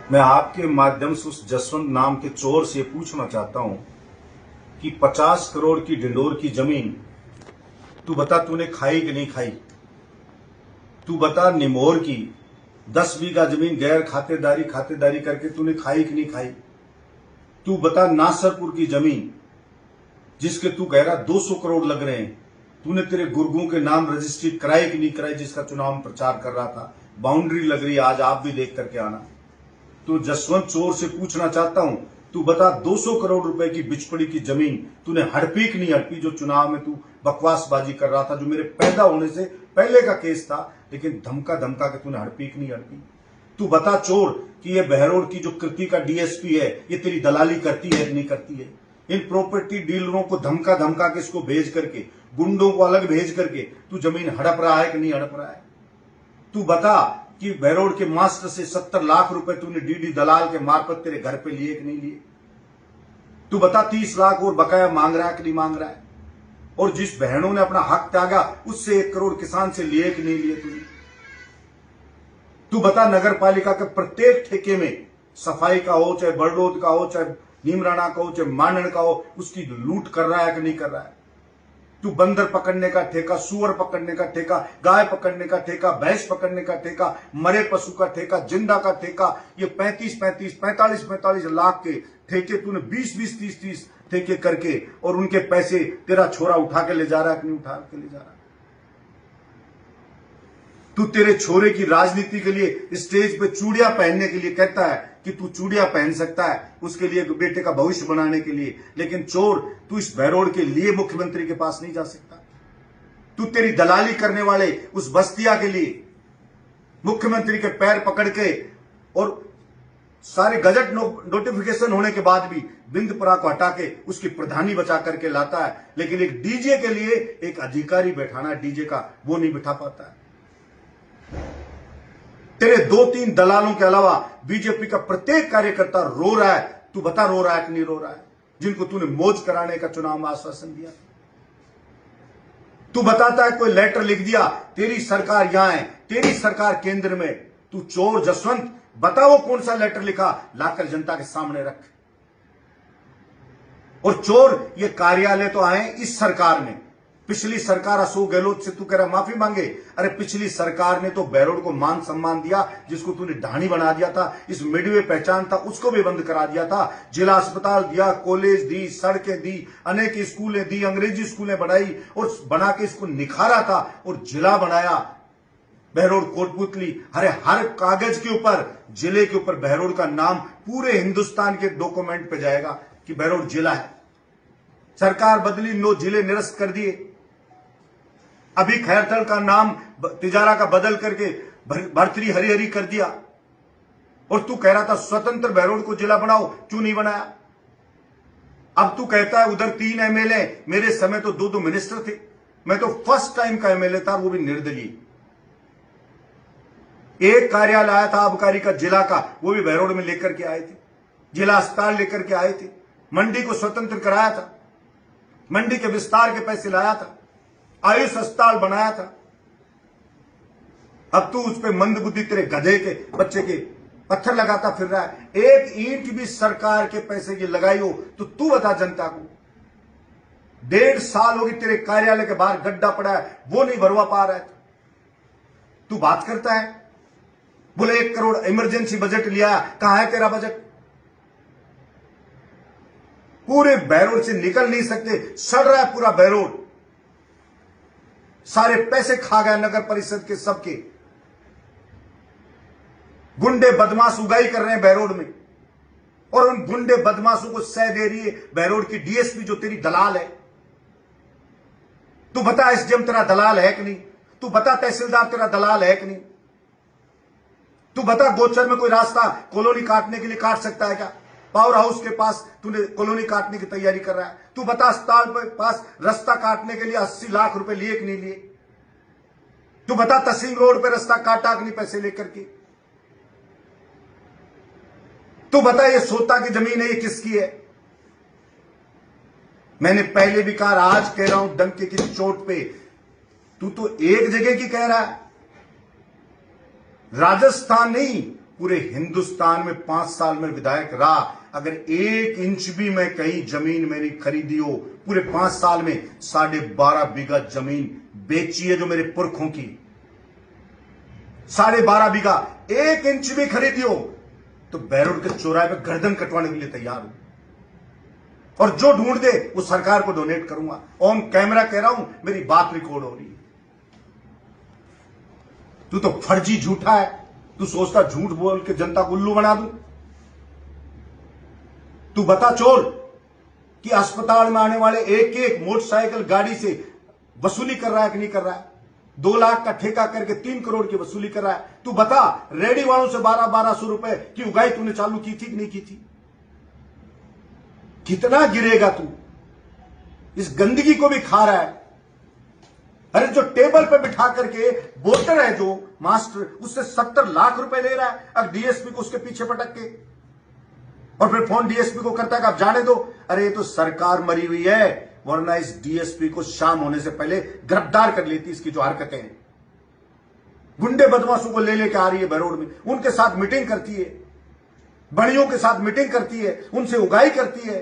मैं आपके माध्यम से उस जसवंत नाम के चोर से पूछना चाहता हूं कि 50 करोड़ की डिंडोर की जमीन तू बता तूने खाई कि नहीं खाई। तू बता निमोर की 10 बीघा जमीन गैर खातेदारी करके तूने खाई कि नहीं खाई। तू बता नासरपुर की जमीन जिसके तू कह रहा 200 करोड़ लग रहे हैं, तूने तेरे गुर्गों के नाम रजिस्ट्री कराई कि नहीं कराई, जिसका चुनाव में प्रचार कर रहा था। बाउंड्री लग रही, आज आप भी देख करके आना। तो जसवंत चोर से पूछना चाहता हूं, तू बता 200 करोड़ रुपए की बिचपड़ी की जमीन तूने हड़पी कि नहीं हड़पी, जो चुनाव में तू बकवासबाजी कर रहा था, जो मेरे पैदा होने से पहले का केस था, लेकिन धमका के तूने हड़पी कि नहीं हड़पी। तू बता चोर कि ये बहरोड की जो कृति का डीएसपी है, ये तेरी दलाली करती है कि नहीं करती है। इन प्रॉपर्टी डीलरों को धमका के इसको भेज करके, गुंडों को अलग भेज करके तू जमीन हड़प रहा है कि नहीं हड़प रहा है। तू बता कि बहरोड के मास्टर से 70 लाख रुपए तूने डीडी दलाल के मार्फत तेरे घर पे लिए कि नहीं लिए। तू बता 30 लाख और बकाया मांग रहा है कि नहीं मांग रहा है। और जिस बहनों ने अपना हक त्यागा उससे 1 करोड़ किसान से लिए कि नहीं लिए तूने। तू बता नगर पालिका के प्रत्येक ठेके में सफाई का हो, चाहे बड़ौद का हो, चाहे नीमराणा का हो, चाहे मांडन का हो, उसकी लूट कर रहा है कि नहीं कर रहा है। तू बंदर पकड़ने का ठेका, सुअर पकड़ने का ठेका, गाय पकड़ने का ठेका, भैंस पकड़ने का ठेका, मरे पशु का ठेका, जिंदा का ठेका, ये 45 लाख के ठेके तूने 20 ठेके करके, और उनके पैसे तेरा छोरा उठा के ले जा रहा है कि नहीं उठा के ले जा रहा है। तू तेरे छोरे की राजनीति के लिए स्टेज पे चूड़ियां पहनने के लिए कहता है कि तू चूड़ियां पहन सकता है, उसके लिए बेटे का भविष्य बनाने के लिए, लेकिन चोर तू इस बहरोड के लिए मुख्यमंत्री के पास नहीं जा सकता। तू तेरी दलाली करने वाले उस बस्तिया के लिए मुख्यमंत्री के पैर पकड़ के, और सारे गजट नोटिफिकेशन होने के बाद भी बिंदपुरा को हटा के उसकी प्रधानी बचा करके लाता है, लेकिन एक डीजे के लिए एक अधिकारी बैठाना डीजे का, वो नहीं बिठा पाता है। तेरे 2-3 दलालों के अलावा बीजेपी का प्रत्येक कार्यकर्ता रो रहा है। तू बता रो रहा है कि नहीं रो रहा है, जिनको तूने मौज कराने का चुनाव में आश्वासन दिया। तू बताता है कोई लेटर लिख दिया, तेरी सरकार यहां है, तेरी सरकार केंद्र में। तू चोर जसवंत बता वो कौन सा लेटर लिखा, लाकर जनता के सामने रख। और चोर ये कार्यालय तो आए इस सरकार में, पिछली सरकार अशोक गहलोत से तू कह रहा माफी मांगे। अरे पिछली सरकार ने तो बहरोड को मान सम्मान दिया, जिसको तूने ढाणी बना दिया था, इस मिडवे पहचान था उसको भी बंद करा दिया था। जिला अस्पताल दिया, कॉलेज दी, सड़कें दी, अनेक स्कूलें दी, अंग्रेजी स्कूलें बनाई, और बना के इसको निखारा था और जिला बनाया बहरोड कोटपुतली। अरे हर कागज के ऊपर, जिले के ऊपर बहरोड का नाम पूरे हिंदुस्तान के डॉक्यूमेंट पे जाएगा कि बहरोड जिला है। सरकार बदली, 9 जिले निरस्त कर दिए। अभी खैरथल का नाम तिजारा का बदल करके भर्तरी हरिहरी कर दिया। और तू कह रहा था स्वतंत्र बहरोड को जिला बनाओ, क्यों नहीं बनाया। अब तू कहता है उधर 3 एमएलए, मेरे समय तो 2 मिनिस्टर थे, मैं तो फर्स्ट टाइम का एमएलए था, वो भी निर्दलीय। एक कार्यालय आया था आबकारी का जिला का, वो भी बहरोड में लेकर के आए थे, जिला अस्पताल लेकर के आए थे, मंडी को स्वतंत्र कराया था, मंडी के विस्तार के पैसे लाया था, आयुष अस्पताल बनाया था। अब तू उस पे मंद बुद्धि तेरे गधे के बच्चे के पत्थर लगाता फिर रहा है। एक ईंट भी सरकार के पैसे की लगाई हो तो तू बता जनता को। 1.5 साल होगी तेरे कार्यालय के बाहर गड्ढा पड़ा है, वो नहीं भरवा पा रहा है। तू बात करता है, बोले 1 करोड़ इमरजेंसी बजट लिया, कहां है तेरा बजट। पूरे बहरोड से निकल नहीं सकते, सड़ रहा है पूरा बहरोड। सारे पैसे खा गए नगर परिषद के सबके। गुंडे बदमाश उगाई कर रहे हैं बहरोड में, और उन गुंडे बदमाशों को सह दे रही है बहरोड की डीएसपी जो तेरी दलाल है। तू बता एसडीएम तेरा दलाल है कि नहीं। तू बता तहसीलदार तेरा दलाल है कि नहीं। तू बता गोचर में कोई रास्ता कॉलोनी काटने के लिए काट सकता है क्या। पावर हाउस के पास तूने कॉलोनी काटने की तैयारी कर रहा है। तू बता अस्पताल के पास रास्ता काटने के लिए 80 लाख रुपए लिए कि नहीं लिए। तू बता तहसील रोड पे रास्ता काटा कि नहीं पैसे लेकर के। तू बता ये सोता की जमीन है, ये किसकी है। मैंने पहले भी कहा, आज कह रहा हूं डंके की चोट पे, तू तो एक जगह की कह रहा है, राजस्थान नहीं पूरे हिंदुस्तान में 5 साल में विधायक रहा, अगर 1 इंच भी मैं कहीं जमीन मेरी खरीदी हो, पूरे 5 साल में 12.5 बीघा जमीन बेची है जो मेरे पुरखों की, 12.5 बीघा 1 इंच भी खरीदी हो तो बैरोड के चौराहे पे गर्दन कटवाने के लिए तैयार हूं, और जो ढूंढ दे वो सरकार को डोनेट करूंगा। ऑन कैमरा कह रहा हूं, मेरी बात रिकॉर्ड हो रही है। तू तो फर्जी झूठा है, तू सोचता झूठ बोल के जनता को उल्लू बना दूं। तू बता चोर कि अस्पताल में आने वाले एक एक मोटरसाइकिल गाड़ी से वसूली कर रहा है कि नहीं कर रहा है? 2 लाख का ठेका करके 3 करोड़ की वसूली कर रहा है। तू बता, रेडी वालों से 1200 रुपए की उगाई तूने चालू की थी कि नहीं की थी? कितना गिरेगा तू? इस गंदगी को भी खा रहा है। अरे जो टेबल पे बिठा करके वोटर है जो मास्टर, उससे 70 लाख रुपए ले रहा है, अब डीएसपी को उसके पीछे पटक के, और फिर फोन डीएसपी को करता है कि आप जाने दो। अरे ये तो सरकार मरी हुई है, वरना इस डीएसपी को शाम होने से पहले गिरफ्तार कर लेती। इसकी जो हरकतें हैं, गुंडे बदमाशों को ले लेकर आ रही है बैरोड में, उनके साथ मीटिंग करती है, बड़ियों के साथ मीटिंग करती है, उनसे उगाई करती है,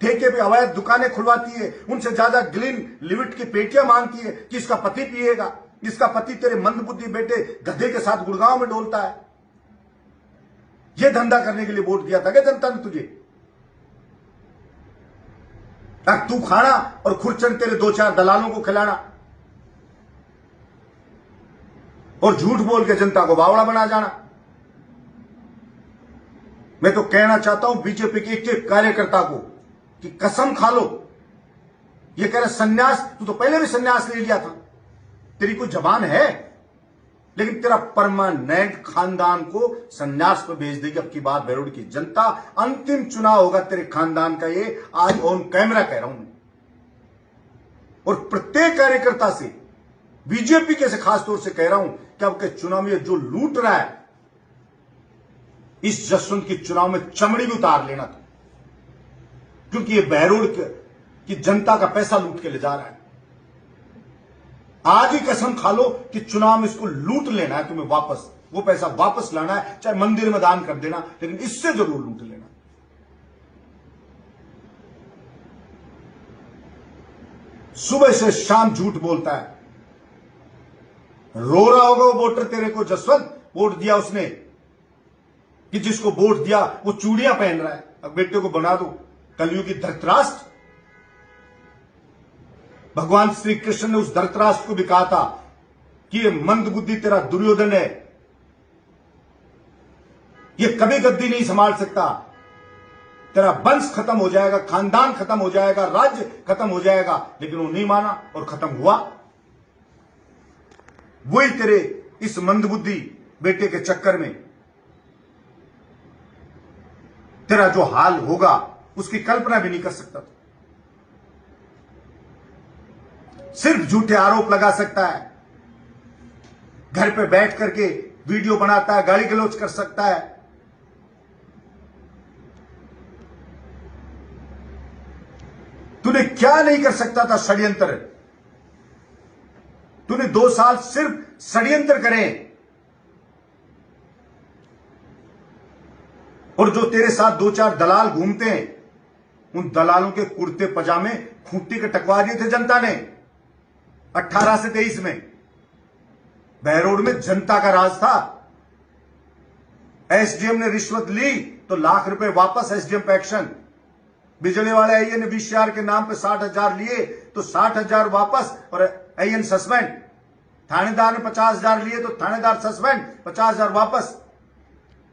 ठेके पे अवैध दुकानें खुलवाती है, उनसे ज्यादा ग्रीन लिमिट की पेटियां मांगती है कि इसका पति पिएगा, इसका पति तेरे मंदबुद्धि बेटे गधे के साथ गुड़गांव में डोलता है। यह धंधा करने के लिए वोट दिया था क्या जनता ने तुझे? तू खाना और खुरचन तेरे 2-4 दलालों को खिलाना, और झूठ बोल के जनता को बावड़ा बना जाना। मैं तो कहना चाहता हूं बीजेपी के एक कार्यकर्ता को कि कसम खा लो, ये कह रहा सन्यास, तू तो पहले भी सन्यास ले लिया था, तेरी कोई जबान है, लेकिन तेरा परमानेंट खानदान को सन्यास पर भेज देगी अब की बात बैरोड की जनता। अंतिम चुनाव होगा तेरे खानदान का, ये आज ऑन कैमरा कह रहा हूं मैं। और प्रत्येक कार्यकर्ता से, बीजेपी के से खास तौर से कह रहा हूं कि अब के चुनाव में जो लूट रहा है, इस जसवंत के चुनाव में चमड़ी भी उतार लेना था, क्योंकि ये बैरोड की जनता का पैसा लूट के ले जा रहा है। आज ही कसम खा लो कि चुनाव में इसको लूट लेना है तुम्हें, वापस वो पैसा वापस लाना है, चाहे मंदिर में दान कर देना, लेकिन इससे जरूर लूट लेना। सुबह से शाम झूठ बोलता है, रो रहा होगा वो वोटर तेरे को, जसवंत वोट दिया उसने, कि जिसको वोट दिया वो चूड़ियां पहन रहा है, अब बेटे को बना दो कलयुग की धृतराष्ट्र। भगवान श्री कृष्ण ने उस धृतराष्ट्र को भी कहा था कि ये मंदबुद्धि तेरा दुर्योधन है, ये कभी गद्दी नहीं संभाल सकता, तेरा वंश खत्म हो जाएगा, खानदान खत्म हो जाएगा, राज्य खत्म हो जाएगा। लेकिन वो नहीं माना और खत्म हुआ। वही तेरे इस मंदबुद्धि बेटे के चक्कर में तेरा जो हाल होगा उसकी कल्पना भी नहीं कर सकता। सिर्फ झूठे आरोप लगा सकता है, घर पे बैठ करके वीडियो बनाता है, गाली गलौज कर सकता है। तूने क्या नहीं कर सकता था? षड्यंत्र। तूने 2 साल सिर्फ षड्यंत्र करे, और जो तेरे साथ 2-4 दलाल घूमते हैं, उन दलालों के कुर्ते पजामे खूंटी के टकवा दिए थे जनता ने 18 से 23 में। बैरोड में जनता का राज था। एसडीएम ने रिश्वत ली तो लाख रुपए वापस एसडीएम पे एक्शन। बिजली वाले आईएन ने बीसीआर के नाम पे 60,000 लिए तो 60,000 वापस और आईएन सस्पेंड। थानेदार ने 50,000 लिए तो थानेदार सस्पेंड, 50,000 वापस।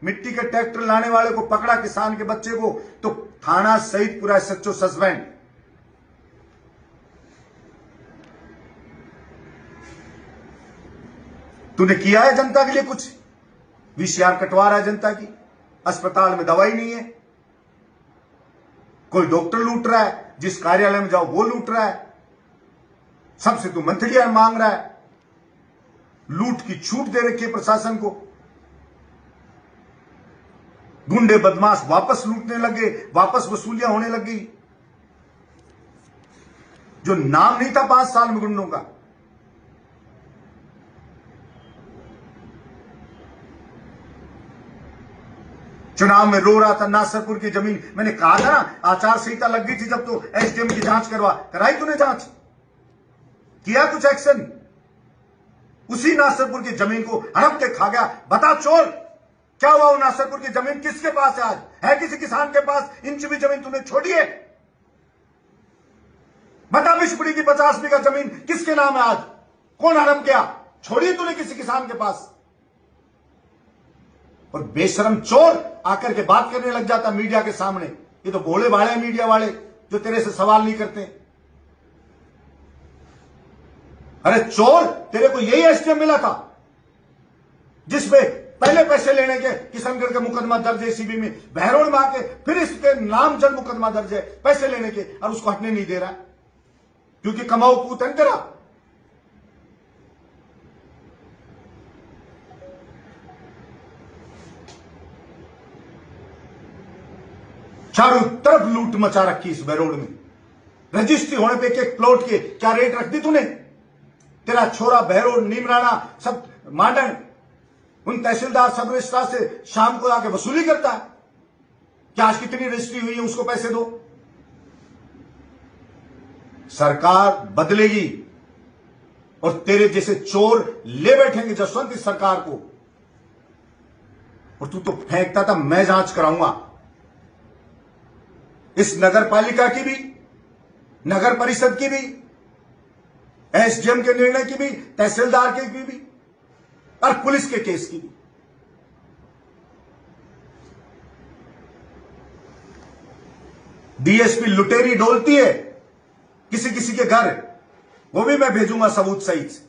मिट्टी के ट्रैक्टर लाने वाले को पकड़ा, किसान के बच्चे को, तो थाना सहित पूरा एसएचओ सस्पेंड। तूने किया है जनता के लिए कुछ? वीसीआर कटवा रहा है जनता की, अस्पताल में दवाई नहीं है, कोई डॉक्टर लूट रहा है, जिस कार्यालय में जाओ वो लूट रहा है, सबसे तू मंथलियां मांग रहा है, लूट की छूट दे रखी है प्रशासन को। गुंडे बदमाश वापस लूटने लगे, वापस वसूलियां होने लगी। जो नाम नहीं था 5 साल में गुंडों का, चुनाव में रो रहा था नासरपुर की जमीन, मैंने कहा था ना आचार संहिता लग गई थी जब तो एसडीएम की जांच कराई तूने जांच, किया कुछ एक्शन? उसी नासरपुर की जमीन को हड़प के खा गया। बता चोर, क्या हुआ? वो नासरपुर की जमीन किसके पास है आज? है किसी किसान के पास इंच भी जमीन तूने छोड़ी है? बता, बिशपुरी की 50 बीघा जमीन किसके नाम है आज? कौन हड़प गया? छोड़ी तूने किसी किसान के पास? और बेशरम चोर आकर के बात करने लग जाता मीडिया के सामने। ये तो भोले भाले मीडिया वाले जो तेरे से सवाल नहीं करते। अरे चोर, तेरे को यही एसडीएम मिला था जिसपे पहले पैसे लेने के किशनगढ़ के मुकदमा दर्ज है एसीबी में, बहरोड़ में आके फिर इसके नाम जल मुकदमा दर्ज है पैसे लेने के, और उसको हटने नहीं दे रहा क्योंकि कमाऊ पूत है तेरा। चारों तरफ लूट मचा रखी इस बहरोड़ में। रजिस्ट्री होने पे एक प्लॉट के क्या रेट रख दी तूने? तेरा छोरा बहरोड़, नीमराना, सब मांडन, उन तहसीलदार सब रजिस्ट्रार से शाम को आके वसूली करता है। क्या आज कितनी रजिस्ट्री हुई है उसको पैसे दो। सरकार बदलेगी और तेरे जैसे चोर ले बैठेंगे जसवंत इस सरकार को। और तू तो फेंकता था मैं जांच कराऊंगा इस नगर पालिका की भी, नगर परिषद की भी, एसडीएम के निर्णय की भी, तहसीलदार के भी और पुलिस के केस की भी। डीएसपी लुटेरी डोलती है किसी किसी के घर, वो भी मैं भेजूंगा सबूत सहित,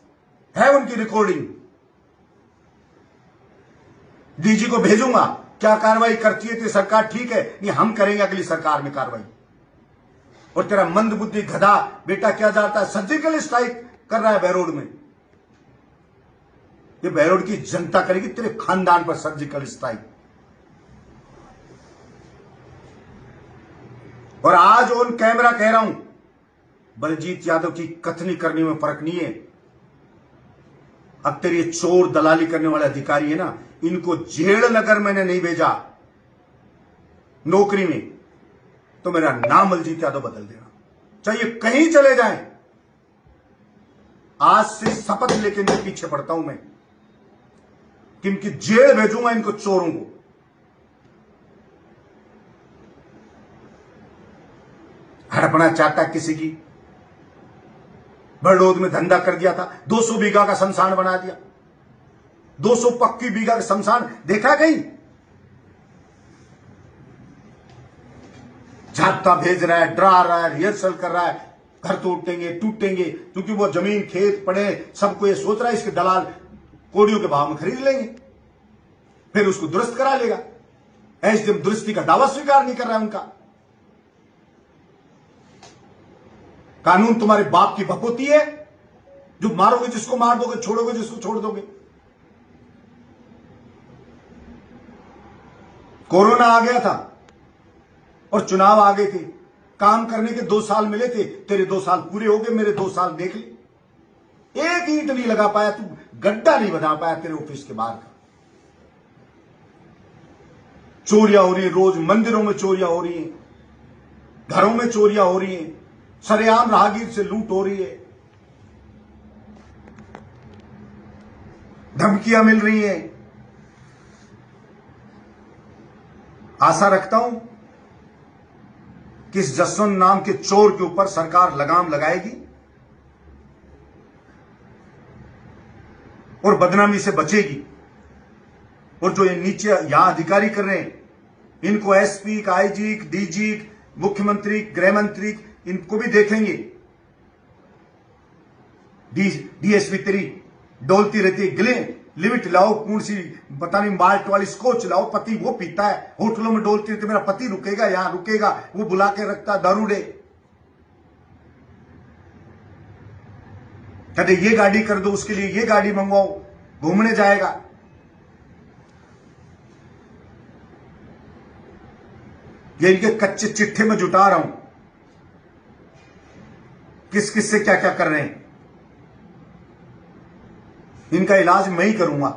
है उनकी रिकॉर्डिंग। डीजी को भेजूंगा, क्या कार्रवाई करती है तो सरकार ठीक है, नहीं हम करेंगे अगली सरकार में कार्रवाई। और तेरा मंदबुद्धि गधा बेटा क्या जाता है, सर्जिकल स्ट्राइक कर रहा है बहरोड़ में। ये बहरोड़ की जनता करेगी तेरे खानदान पर सर्जिकल स्ट्राइक। और आज ऑन कैमरा कह रहा हूं, बलजीत यादव की कथनी करने में फर्क नहीं है। अब तेरे चोर दलाली करने वाले अधिकारी है ना, इनको जेड़ नगर मैंने नहीं भेजा नौकरी में, तो मेरा नाम बलजीत यादव बदल देना, चाहिए कहीं चले जाएं। आज से शपथ लेके इनके पीछे पड़ता हूं मैं कि इनकी जेल भेजूंगा इनको चोरों को। हड़पना चाहता किसी की, बड़ौद में धंधा कर दिया था, 200 बीघा का शमशान बना दिया। 200 पक्की बीघा का शमशान देखा कहीं? झापता भेज रहा है, डरा रहा है, रिहर्सल कर रहा है, घर टूटेंगे टूटेंगे, क्योंकि वो जमीन खेत पड़े सबको ये सोच रहा है इसके दलाल कोड़ियों के भाव में खरीद लेंगे, फिर उसको दुरुस्त करा लेगा। एसडीएम दुरुस्ती का दावा स्वीकार नहीं कर रहा है उनका। कानून तुम्हारे बाप की भपोती है, जो मारोगे जिसको मार दोगे, छोड़ोगे जिसको छोड़ दोगे। कोरोना आ गया था और चुनाव आ गए थे, काम करने के 2 साल मिले थे, तेरे 2 साल पूरे हो गए, मेरे 2 साल देख ले। एक ईंट नहीं लगा पाया तू, गड्ढा नहीं बना पाया तेरे ऑफिस के बाहर का। चोरियां हो रही है, रोज मंदिरों में चोरियां हो रही हैं, घरों में चोरियां हो रही हैं, सरेआम राहगीर से लूट हो रही है, धमकियां मिल रही हैं। आशा रखता हूं कि इस जसवंत नाम के चोर के ऊपर सरकार लगाम लगाएगी और बदनामी से बचेगी। और जो ये नीचे यहां अधिकारी कर रहे हैं, इनको एसपी, आईजी, डीजी, मुख्यमंत्री, गृह मंत्री, इनको भी देखेंगे। डीएसपी तेरी डोलती रहती है, गिले लिमिट लाओ, कौन सी पता नहीं माल्ट वाली स्कोच लाओ, पति वो पीता है, होटलों में डोलती रहती, मेरा पति रुकेगा यहां रुकेगा, वो बुला के रखता दारूडे। कहते ये गाड़ी कर दो, उसके लिए ये गाड़ी मंगवाओ, घूमने जाएगा। ये इनके कच्चे चिट्ठे में जुटा रहा हूं, किस किस से क्या क्या कर रहे हैं। इनका इलाज मैं ही करूंगा।